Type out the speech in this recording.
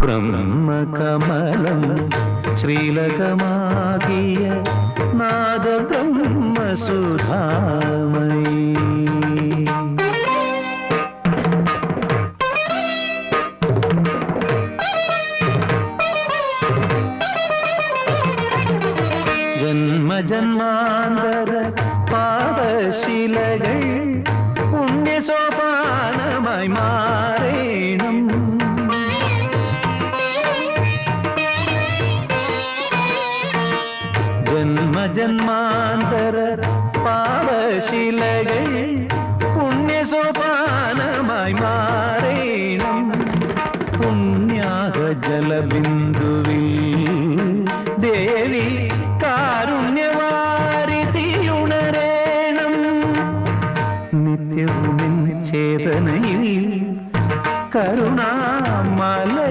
ബ്രഹ്മകമലം ശ്രീലകമാകിയ നാദ ബ്രഹ്മസുധാമയി ജന്മജന്മാന്തര പാദശിലകൾ പുണ്യസോപാനമായി മാറേണം. ജന്മജന്മാന്തര പാദശിലകൾ പുണ്യസോപാനമായി മാറേണം. പുണ്യാഹ ജലബിന്ദുവിൽ ദേവി കാരുണ്യവാരിതിയുണരേണം. നിത്യവും ചേതനയിൽ കരുണാമലയരുളേണം.